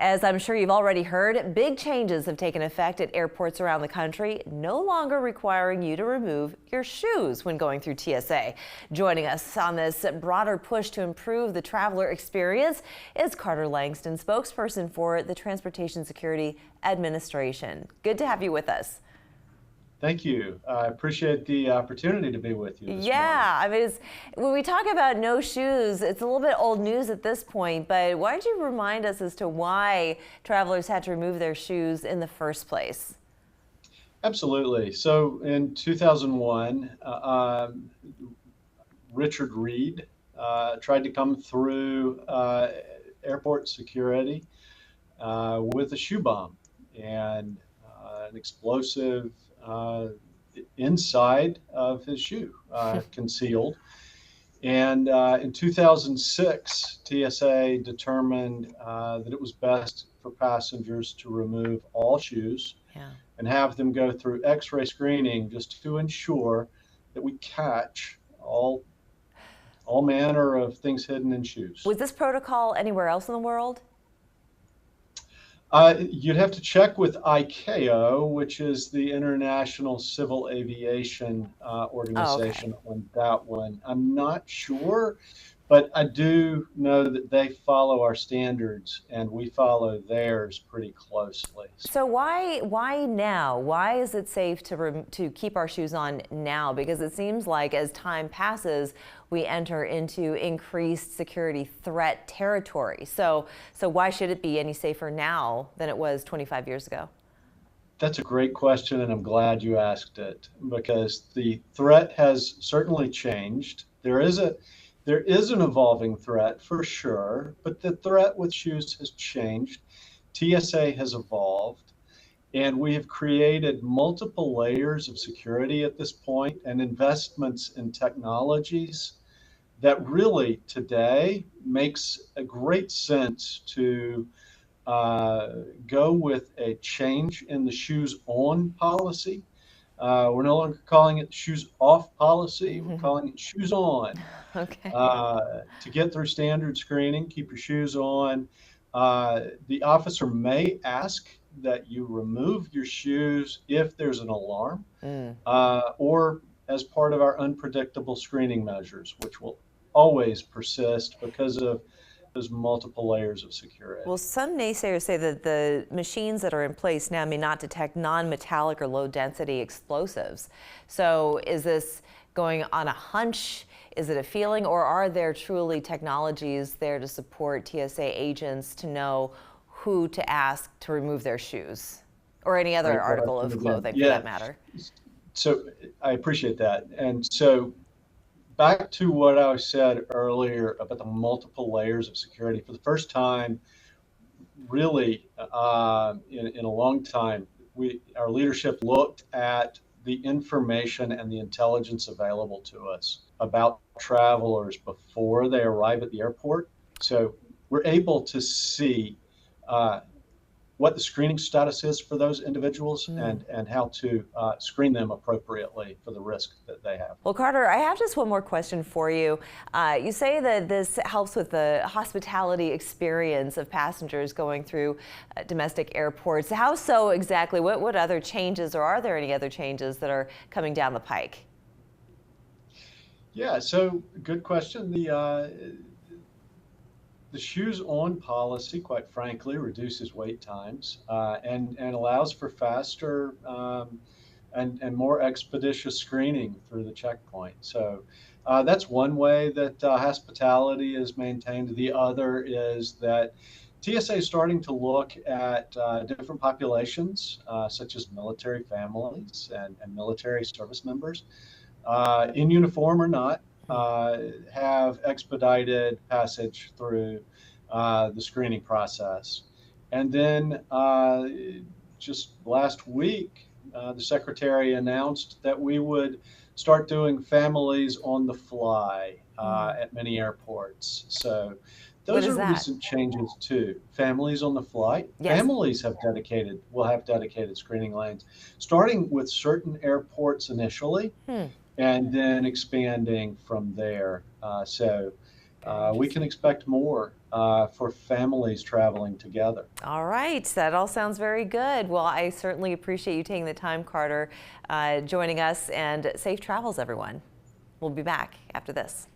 As I'm sure you've already heard, big changes have taken effect at airports around the country, no longer requiring you to remove your shoes when going through TSA. Joining us on this broader push to improve the traveler experience is Carter Langston, spokesperson for the Transportation Security Administration. Good to have you with us. Thank you. I appreciate the opportunity to be with you this morning. Yeah, I mean, when we talk about no shoes, it's a little bit old news at this point, but why don't you remind us as to why travelers had to remove their shoes in the first place? Absolutely. So in 2001, Richard Reed tried to come through airport security with a shoe bomb and an explosive inside of his shoe, concealed. And in 2006, TSA determined that it was best for passengers to remove all shoes and have them go through X-ray screening just to ensure that we catch all manner of things hidden in shoes. Was this protocol anywhere else in the world? You'd have to check with ICAO, which is the International Civil Aviation Organization, on that one. I'm not sure, but I do know that they follow our standards and we follow theirs pretty closely. So why now? Why is it safe to keep our shoes on now? Because it seems like as time passes, we enter into increased security threat territory. So why should it be any safer now than it was 25 years ago? That's a great question, and I'm glad you asked it, because the threat has certainly changed. There is an evolving threat for sure, but the threat with shoes has changed. TSA has evolved, and we have created multiple layers of security at this point and investments in technologies that really today makes a great sense to go with a change in the shoes on policy. We're no longer calling it shoes off policy. We're calling it shoes on. To get through standard screening, keep your shoes on. The officer may ask that you remove your shoes if there's an alarm or as part of our unpredictable screening measures, which will always persist because of those multiple layers of security. Well, some naysayers say that the machines that are in place now may not detect non-metallic or low-density explosives. So is this going on a hunch? Is it a feeling? Or are there truly technologies there to support TSA agents to know who to ask to remove their shoes? Or any other article of clothing, for that matter? So I appreciate that. And so back to what I said earlier about the multiple layers of security. For the first time, really in a long time, our leadership looked at the information and the intelligence available to us about travelers before they arrive at the airport. So we're able to see what the screening status is for those individuals and how to screen them appropriately for the risk that they have. Well, Carter, I have just one more question for you. You say that this helps with the hospitality experience of passengers going through domestic airports. How so exactly? What other changes, or are there any other changes that are coming down the pike? Yeah, so good question. The shoes on policy, quite frankly, reduces wait times and allows for faster and more expeditious screening through the checkpoint. So that's one way that hospitality is maintained. The other is that TSA is starting to look at different populations, such as military families and military service members, in uniform or not. Have expedited passage through the screening process. And then just last week, the Secretary announced that we would start doing families on the fly at many airports. So those are recent changes too. Families on the fly. Yes. Families will have dedicated screening lanes, starting with certain airports initially. And then expanding from there. So We can expect more for families traveling together. All right, that all sounds very good. Well, I certainly appreciate you taking the time, Carter, joining us, and safe travels, everyone. We'll be back after this.